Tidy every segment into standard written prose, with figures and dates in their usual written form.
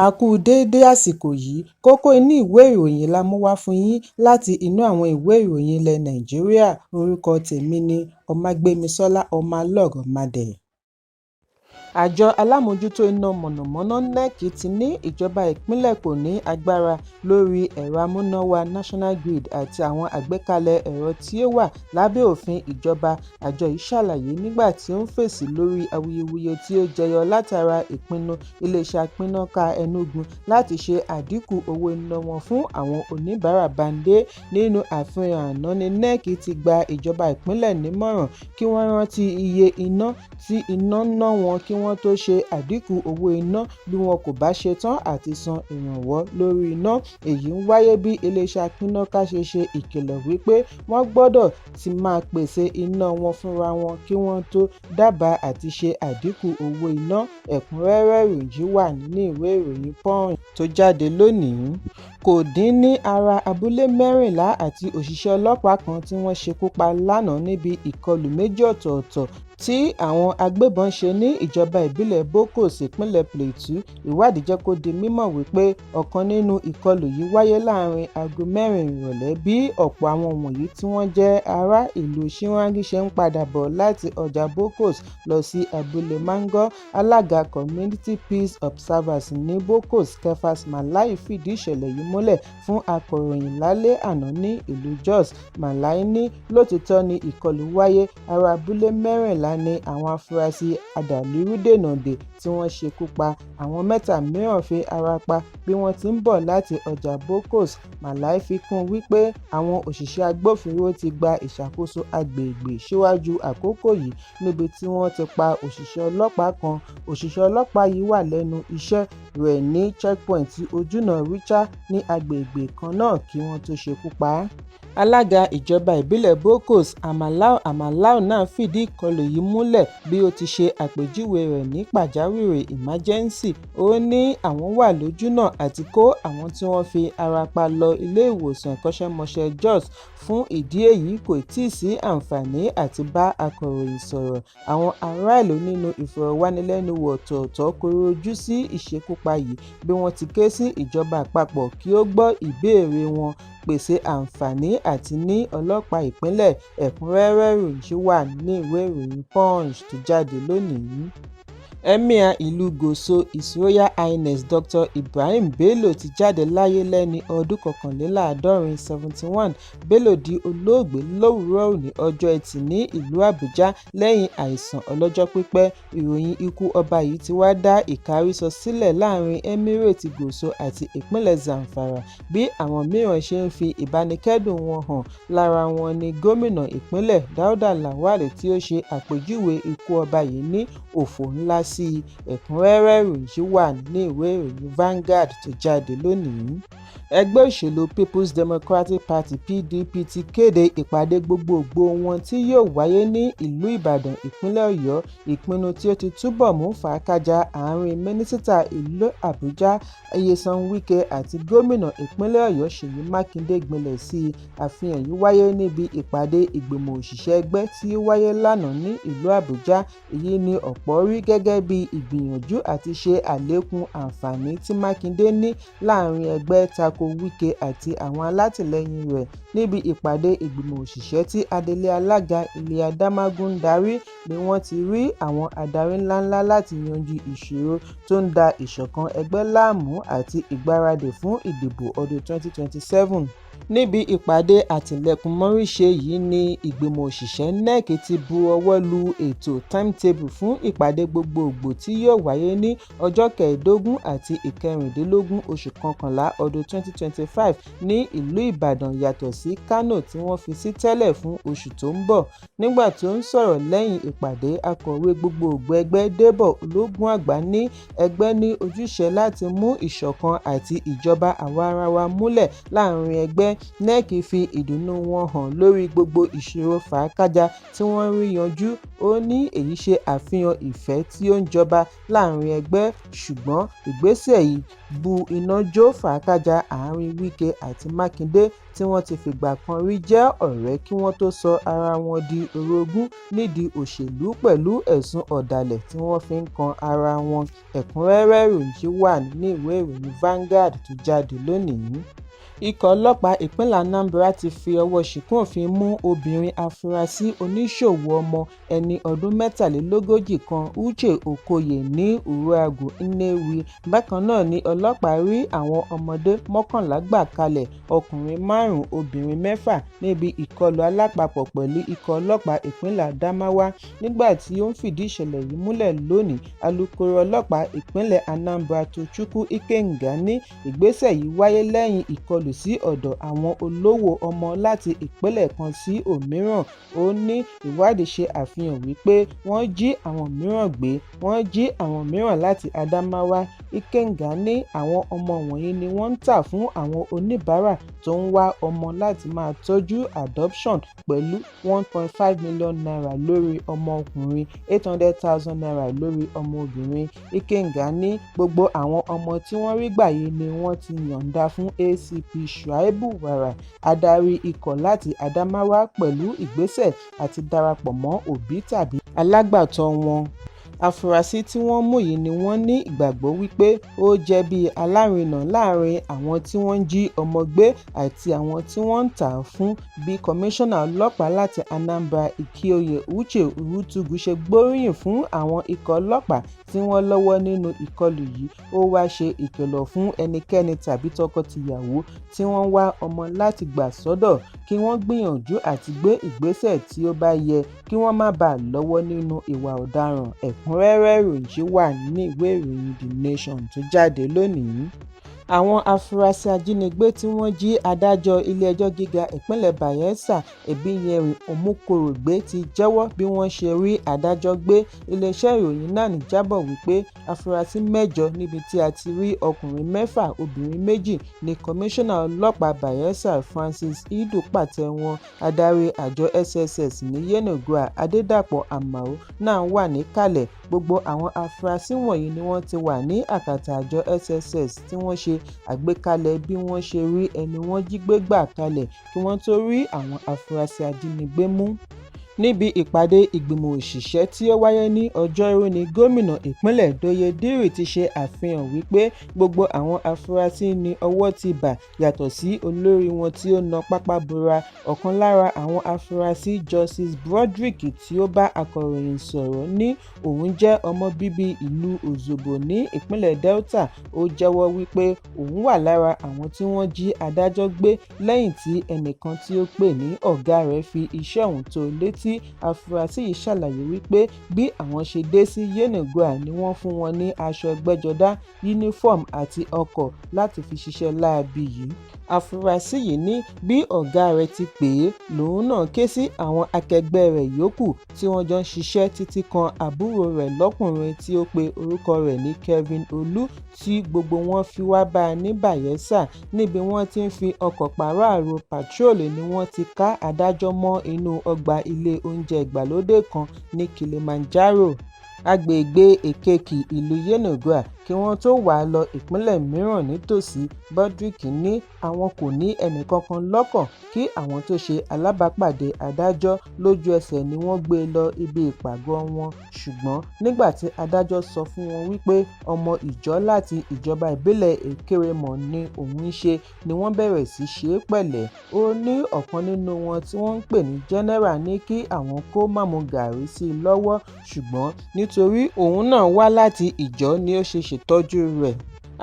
A kú déédé àsìkò yìí, kókó inú ìwé ìròyìn la mú wá fún yín láti inú àwọn ìwé ìròyìn ilẹ̀ Nàìjíríà. Orúkọ tèmi ni Ọmágbémisọ́lá Ọmọlọ́rọ̀mádé. Àjọ alámòjútó iná mọ̀nàmọ́ná NEC ti ní ìjọba ìpínlẹ̀ kò ní agbára lórí ẹ̀rọ amúnáwá National Grid àti àwọn àgbékalẹ̀ ẹ̀rọ tí ó wà lábẹ́ òfin ìjọba. Àjọ yìí ṣàlàyé nígbà tí ó ń fèsì lórí awuyewuye tí ó jẹyọ látara ìpinnu iléeṣẹ́ apínnáká Enugu láti ṣe àdínkù owó iná wọn fún àwọn oníbàárà báńdé. Nínú àfihàn àná ni NEC ti gba ìjọba ìpínlẹ̀ nímọ̀ràn kí wọ́n rántí iye iná tí iná ná wọn kí wọ́n tó ṣe àdínkù owó iná bí wọn kò bá ṣetán àti san ìrànwọ́ lórí iná. Èyí ń wáyé bí iléeṣẹ́ apínnáká ṣe ìkìlọ̀ wípé wọ́n gbọ́dọ̀ ti máa pèsè iná wọn fúnra wọn kí wọ́n tó dábàá àti ṣe àdínkù owó iná. Ẹ̀kúnrẹ́rẹ́ ìròyìn wà nínú ìwé ìròyìn Punch tó jáde lónìí. Kò dín ní ara abúlé 14 àti òṣìṣẹ́ ọlọ́pàá kan tí wọ́n ṣekú pa lánàá níbi ìkọlù méjì ọ̀tọ̀ọ̀tọ̀ tí àwọn agbébọn ṣe ní ìjọba ìbílẹ̀ Bokos ìpínlẹ̀ Plateau. Ìwádìí jẹ́ kó di mímọ̀ wípé ọ̀kan nínú ìkọlù yìí wáyé láàrin aago 4 ìrọ̀lẹ́ bí ọ̀pọ̀ àwọn wọ̀nyí tí wọ́n jẹ́ ará ìlú Shirangi ṣe ń padà bọ̀ láti ọjà Bokos lọ sí abúlé Mango. Alága Community Peace Observers ní Bokos Kefas Malai fìdí ìṣẹ̀lẹ̀ yìí múlẹ̀ fún akọ̀ròyìn lálẹ́ àná ní ìlú Jos. Malai ní lótìítọ́ ni ìkọlù wáyé, ará abúlé 14 ni àwọn afurasí adàlúrúdènàdè tí wọ́n ṣekú pa. Àwọn 7 mìíràn fi ara pa bí wọ́n ti ń bọ̀ láti ọjà Bokos. Malai fi kún wípé àwọn òṣìṣẹ́ agbófinró ti gba ìṣàkóso agbègbè síwájú àkókò yìí níbi tí wọ́n ti pa òṣìṣẹ́ ọlọ́pàá kan. Òṣìṣẹ́ ọlọ́pàá yìí wà lẹ́nu iṣẹ́ rẹ̀ ní checkpoint ojúnà Richa ní agbègbè kan náà kí wọ́n tó ṣekú pa á. Alága ìjọba ìbílẹ̀ Bokos Amalau náà fìdí ìkọlù yìí múlẹ̀ bí ó ti ṣe àpèjúwe rẹ̀ ní pàjáwìrì emergency. Ó ní àwọn wà lójúnà àti kó àwọn tí wọ́n fi ara pa lọ ilé ìwòsàn ìkọ́ṣẹ́mọṣẹ́ Jos. Fún ìdí èyí kò tíì sí àǹfààní àti bá akọ̀ròyìn sọ̀rọ̀. Àwọn ará ìlú nínú ìfọ̀rọ̀wánilẹ́nuwò ọ̀tọ̀ọ̀tọ̀ kọrọ ojú sí ìṣekúpa yìí bí wọ́n ti ké sí ìjọba àpapọ̀ kí ó gbọ́ ìbéèrè wọn, pèsè àǹfààní àti ní ọlọ́pàá ìpínlẹ̀. Ẹ̀kúnrẹ́rẹ́ ìròyìn wà ní ìwé ìròyìn Punch tó jáde lónìí. Emir ìlú Gòso His Royal Highness Dr. Ibrahim Bello ti jáde láyé lẹ́ni ọdún 71. 71. Bello di olóògbé lówùúrọ̀ òní ọjọ́ Ẹtì ní ìlú Àbújá lẹ́yìn àìsàn ọlọ́jọ́ pípẹ́. Ìròyìn ikú ọba yìí ti wá dá ìkárísọ sílẹ̀ láàrin Emirate Gòso àti ìpínlẹ̀ Zamfara bí àwọn mìíràn ṣe ń fi ìbánikẹ́dùn wọn hàn. Lára wọn ni gómìnà ìpínlẹ̀ Dauda Lawal tí ó ṣe àpèjúwe ikú ọba yìí ní òfò ńlá sí i. Ẹ̀kúnrẹ́rẹ́ ìròyìn wà ní ìwé ìròyìn Vanguard tó jáde lónìí. Ẹgbẹ́ òṣèlú People's Democratic Party PDP ti kéde ìpàdé gbogbogbò wọn tí yóò wáyé ní ìlú Ìbàdàn ìpínlẹ̀ Ọ̀yọ́. Ìpinnu tí ó ti túbọ̀ mú fàákàjà àárín mínísítà ìlú Àbújá Nyesom Wike àti gómìnà ìpínlẹ̀ Ọ̀yọ́ Ṣèyí Mákindé gbilẹ̀ sí i. Àfihàn yìí wáyé níbi ìpàdé ìgbìmọ̀ òṣìṣẹ́ ẹgbẹ́ tí ó wáyé lánàá ní ìlú Àbújá. Èyí ni ọ̀pọ̀ rí gẹ́gẹ́ bí ìgbìyànjú àti ṣe àlékún àǹfààní tí Mákindé ní láàrin ẹgbẹ́ tako Wike àti àwọn alátìlẹyìn rẹ̀. Níbi ìpàdé ìgbìmọ̀ òṣìṣẹ́ tí adelé alága Ilẹ̀ Adámágún ń darí ni wọ́n ti rí àwọn adarí ńláńlá láti yanjú ìṣòro tó ń da ìṣọ̀kan ẹgbẹ́ láàmú àti ìgbáradì fún ìdìbò ọdún 2027. Níbi ìpàdé àtìlẹ́kùnmọ́ríṣe yìí ni ìgbìmọ̀ òṣìṣẹ́ NEC ti bu ọwọ́ lu ètò timetable fún ìpàdé gbogbogbò tí yóò wáyé ní ọjọ́ 15 àti 16 oṣù kọkànlá ọdún 2025 ní ìlú Ìbàdàn yàtọ̀ sí Kano tí wọ́n fi sí tẹ́lẹ̀ fún oṣù tó ń bọ̀. Nígbà tó ń sọ̀rọ̀ lẹ́yìn ìpàdé, akọ̀wé gbogbogbò ẹgbẹ́ Débọ̀ Ológunàgbà ní ẹgbẹ́ ní ojúṣe láti mú ìṣọ̀kan àti ìjọba àwarawa múlẹ̀ láàrin ẹgbẹ́. NEC fi ìdùnnú wọn hàn lórí gbogbo ìṣòro fàákájà tí wọ́n rí yanjú. Ó ní èyí ṣe àfihàn ìfẹ́ tí ó ń jọba láàrin ẹgbẹ́, ṣùgbọ́n ìgbésẹ̀ yìí bu iná jó fàákájà àárín Wike àti Mákindé tí wọ́n ti fìgbà kan rí jẹ́ ọ̀rẹ́ kí wọ́n tó sọ ara wọn di orogún nídìí òṣèlú pẹ̀lú ẹ̀sùn ọ̀dàlẹ̀ tí wọ́n fi ń kan ara wọn. Ẹ̀kúnrẹ́rẹ́ ìròyìn yìí wà nínú ìwé ìròyìn Vanguard tó jáde lónìí. Ikọ̀ ọlọ́pàá ìpínlẹ̀ Anambra ti fi ọwọ́ ṣìkún òfin mú obìnrin afurasí oníṣòwò ọmọ ẹni ọdún 43 kan Uche Okoye ní Uruagụ, Nnewi. Bákan náà ni ọlọ́pàá rí àwọn ọmọdé 11 gbà kalẹ̀, ọkùnrin 5, obìnrin 6 níbi ìkọlù alápapọ̀ pẹ̀lú ikọ̀ ọlọ́pàá ìpínlẹ̀ Adamawa. Nígbà tí ó ń fìdí ìṣẹ̀lẹ̀ yìí múlẹ̀ lónìí, alukoro ọlọ́pàá ìpínlẹ̀ Anambra Tochukwu Ikenga ní ìgbésẹ̀ yìí wáyé lẹ́yìn ìkọlù sí ọ̀dọ̀ àwọn olówó ọmọ láti ìpínlẹ̀ kan sí òmíràn. Ó ní ìwádìí ṣe àfihàn wípé wọ́n jí àwọn mìíràn gbé, wọ́n jí àwọn mìíràn láti Adamawa. Ikenga ní àwọn ọmọ wọ̀nyí ni wọ́n ń tà fún àwọn oníbàárà tó ń wá ọmọ láti máa tọ́jú adoption pẹ̀lú 1.5 million naira lórí ọmọ ọkùnrin, 800,000 naira lórí ọmọ obìnrin. Ikenga ní gbogbo àwọn ọmọ tí wọ́n rí gbà yìí ni wọ́n ti yọ̀ǹda fún ACP Shuaibu Wara, adarí ikọ̀ láti Adamawa, pẹ̀lú ìgbésẹ̀ àti darapọ̀ mọ́ òbí tàbí alágbàtọ́ wọn. Afurasí tí wọ́n mú yìí ni wọ́n ní ìgbàgbọ́ wípé ó jẹ́ bí alárinà láàrin àwọn tí wọ́n ń jí ọmọ gbé àti àwọn tí wọ́n ń tà á fún. Bí kọmíṣánná ọlọ́pàá láti Anambra Ikioye Uche Urutugu ṣe gbóríyìn fún àwọn ikọ̀ ọlọ́pàá tí wọ́n lọ́wọ́ nínú ìkọlù yìí, ó wá ṣe ìkìlọ̀ fún ẹnikẹ́ni tàbí tọkọ-tìyàwó tí wọ́n wá ọmọ láti gbà sọ́dọ̀ kí wọ́n gbìyànjú àti gbé ìgbésẹ̀ tí ó bá yẹ kí wọ́n má bàa lọ́wọ́ nínú ìwà ọ̀daràn. Ẹ̀kúnrẹ́rẹ́ ìròyìn yìí wà nínú ìwé ìròyìn The Nation tó jáde lónìí. Àwọn afurasí ajínigbé tí wọ́n jí adájọ́ ilé-ẹjọ́ gíga ìpínlẹ̀ Bayelsa Ebinyeri Omokoro gbé ti jẹ́wọ́ bí wọ́n ṣe rí adájọ́ gbé. Iléeṣẹ́ ìròyìn náà ní jábọ̀ wípé afurasí 8 níbi tí a ti rí ọkùnrin 6, obìnrin 2 ní kọmíṣánná ọlọ́pàá Bayelsa Francis Idu pàtẹ wọn. Adarí àjọ SSS ní Yenagoa Adédàpọ̀ Amao náà wà níkàlẹ̀. Gbogbo àwọn afurasí wọ̀nyí ni wọ́n ti wà ní àkàtà àjọ SSS tí wọ́n ṣe àgbékalẹ̀ bí wọ́n ṣe rí ẹni wọ́n jí gbé gbà kalẹ̀ kí wọ́n tó rí àwọn afurasí ajínigbé mú. Níbi ìpàdé ìgbìmọ̀ òṣìṣẹ́ tí ó wáyé ní Ọjọ́rú ni gómìnà ìpínlẹ̀ Doyediri ti ṣe àfihàn wípé gbogbo àwọn afurasí ni ọwọ́ ti bà yàtọ̀ sí olórí wọn tí ó na pápá bora. Ọ̀kan lára àwọn afurasí, Justice Broderick, tí ó bá akọ̀ròyìn sọ̀rọ̀ ní òun jẹ́ ọmọ bíbí ìlú Ozogbo ní ìpínlẹ̀ Delta. Ó jẹ́wọ́ wípé òun wà lára àwọn tí wọ́n jí adájọ́ gbé lẹ́yìn tí ẹnìkan tí ó pè ní ọ̀gá rẹ̀ fi iṣẹ́ òun tó létí. Afurasí yìí ṣàlàyé wípé bí àwọn ṣe dé sí Yenagoa ni wọ́n fún wọn ní aṣọ ẹgbẹ́jọdá, uniform àti ọkọ̀ láti fi ṣiṣẹ́ láabi yìí. Afurasí yìí ní bí ọ̀gá rẹ̀ ti pè é lòun náà ké sí àwọn akẹgbẹ́ rẹ̀ yòókù tí wọ́n jọ ń ṣiṣẹ́ títí kan àbúrò rẹ̀ lọ́kùnrin tí ó pe orúkọ rẹ̀ ní Kevin Olú, tí gbogbo wọn fi wá bá a ní Bayelsa. Níbi wọ́n ti ń fi ọkọ̀ pàráàrò patrol ni wọ́n ti ká adájọ́ mọ́ inú ọgbà ilé oúnjẹ ìgbàlódé kan ní Kilimanjaro, agbègbè Ekeki, ìlú Yenagoa, kí wọ́n tó wà lọ ìpínlẹ̀ mìíràn nítòsí. Broderick ní àwọn kò ní ẹnìkankan lọ́kàn kí àwọn tó ṣe alábàápàdé adájọ́. Lójú ẹsẹ̀ ni wọ́n gbé lọ ibi ìpàgọ́ wọn, ṣùgbọ́n nígbà tí adájọ́ sọ fún wọn wípé ọmọ ìjọ láti ìjọba ìbílẹ̀ Ekeremo ni òun ń ṣe ni wọ́n bẹ̀rẹ̀ sí ṣe é pẹ̀lẹ́. Ó ní ọ̀kan nínú wọn tí wọ́n ń pè ní General ní kí àwọn kó má mu gàrí sí i lọ́wọ́, ṣùgbọ́n nítorí òun náà wá láti ìjọ ni ó ṣe ṣètọ́jú rẹ̀.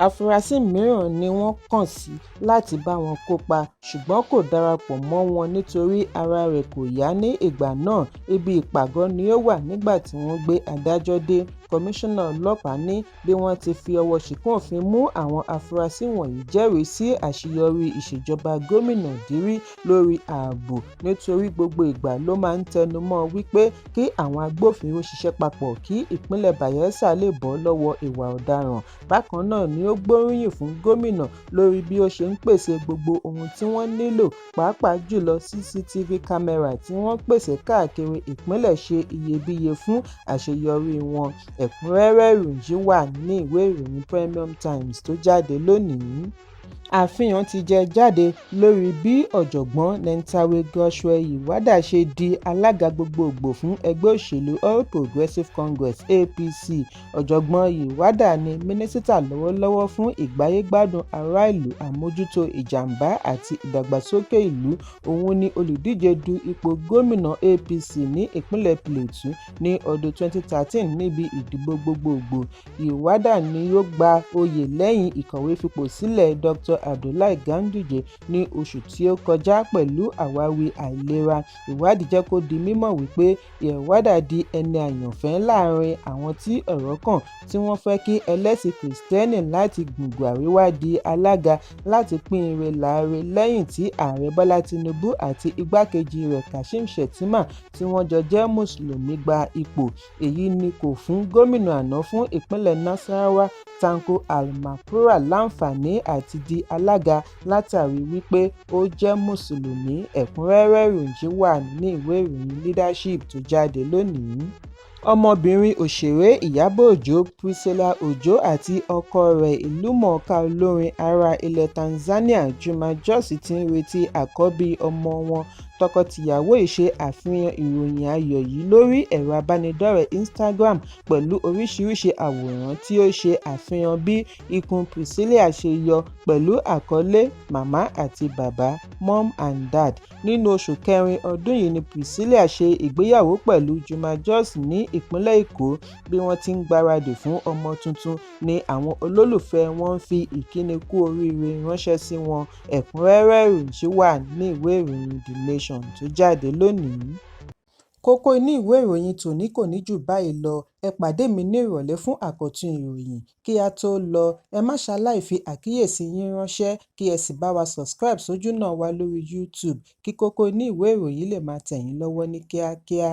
Afurasí mìíràn ni wọ́n kàn sí láti bá wọn kópa, ṣùgbọ́n kò darapọ̀ mọ́ wọn nítorí ara rẹ̀ kò yá ní ìgbà náà. Ibi ìpàgọ́ ni ó wà nígbà tí wọ́n gbé adájọ́ dé. Kọmíṣánná ọlọ́pàá ní bí wọ́n ti fi ọwọ́ ṣìkún òfin mú àwọn afurasí wọ̀nyí jẹ́rìí sí àṣeyọrí ìṣèjọba gómìnà Dìrí lórí ààbò, nítorí gbogbo ìgbà ló máa ń tẹnu mọ́ wípé kí àwọn agbófinró ṣiṣẹ́ papọ̀ kí ìpínlẹ̀ Bayelsa lè bọ́ lọ́wọ́ ìwà ọ̀daràn. Bákan náà ni ó gbóríyìn fún gómìnà lórí bí ó ṣe ń pèsè gbogbo ohun tí wọ́n nílò, pàápàá jùlọ CCTV kámẹ́rà tí wọ́n pèsè káàkiri ìpínlẹ̀ ṣe iyebíye fún àṣeyọrí wọn. Ẹ̀kúnrẹ́rẹ́ ìròyìn wà ní ìwé ìròyìn Premium Times tó jáde lónìí. Àfihàn ti jẹ jáde lórí bí ọ̀jọ̀gbọ́n Nentawe Godswill Iwada ṣe di alága gbogbogbò fún ẹgbẹ́ òṣèlú All Progressives Congress (APC). Ọ̀jọ̀gbọ́n Iwada ni mínísítà lọ́wọ́lọ́wọ́ fún ìgbáyégbádùn ará ìlú, àmójútó ìjàmbá àti ìdàgbàsókè ìlú. Òun ni olùdíje du ipò gómìnà APC ní ìpínlẹ̀ Plateau ní ọdún 2013 níbi ìdìbò gbogbogbò. Iwada ni ó gba oyè lẹ́yìn ìkọ̀wé fipò sílẹ̀ Dr. Abdullahi Ganduje ní oṣù tí ó kọjá pẹ̀lú àwáwí àìlera. Ìwádìí jẹ́ kó di mímọ̀ wípé Iwada di ẹni àyànfẹ́ láàrin àwọn tí ọ̀rọ̀ kàn tí wọ́n fẹ́ kí ẹlẹ́sìn Kìrìsìtẹ́nì láti gbùngbùn àríwá di alága láti pín ire láre lẹ́yìn tí ààrẹ Bọ́lá Tinubu àti igbákejì rẹ̀ Kashim Shettima tí wọ́n jọ jẹ́ Mùsùlùmí gba ipò. Èyí ni kò fún gómìnà àná fún ìpínlẹ̀ Nasarawa Tanko Almakura láǹfààní àti di alága látàrí wípé ó jẹ́ Mùsùlùmí. Ẹ̀kúnrẹ́rẹ́ ìròyìn wà ní ìwé ìròyìn Leadership tó jáde lónìí. Ọmọbìnrin òṣèré Ìyábọ̀ Òjó Priscilla Òjó àti ọkọ rẹ̀ ìlúmọ̀ọ́ká olórin ará ilẹ̀ Tanzania Juma Jux ti ń retí àkọ́bí ọmọ wọn. Tọkọ-tìyàwó yìí ṣe àfihàn ìròyìn ayọ̀ yìí lórí ẹ̀rọ abánidọ́rẹ̀ẹ́ Instagram pẹ̀lú oríṣiríṣi àwòrán tí ó ṣe àfihàn bí ikùn Priscilla ṣe yọ pẹ̀lú àkọlé Màmá àti Bàbá (Mom and Dad). Nínú oṣù kẹrin ọdún yìí ni Priscilla ṣe ìgbéyàwó pẹ̀lú Juma Jux ní ìpínlẹ̀ Èkó. Bí wọ́n ti ń gbáradì fún ọmọ tuntun ni àwọn olólùfẹ́ wọn ń fi ìkíni kú oríire ránṣẹ́ sí wọn. Ẹ̀kúnrẹ́rẹ́ ìròyìn wà ní ìwé ìròyìn The Nation tó jáde lónìí. Kókó inú ìwé ìròyìn tòní kò ní jù báyìí lọ. Ẹ pàdé mi ní ìrọ̀lẹ́ fún àkọ́tún ìròyìn. Kí a tó lọ, ẹ má ṣaláì fi àkíyèsí yín ránṣẹ́ kí ẹ sì bá wa subscribe sójú náà wa lórí YouTube kí kókó inú ìwé ìròyìn lè máa tẹ̀ yín lọ́wọ́ ní kíákíá.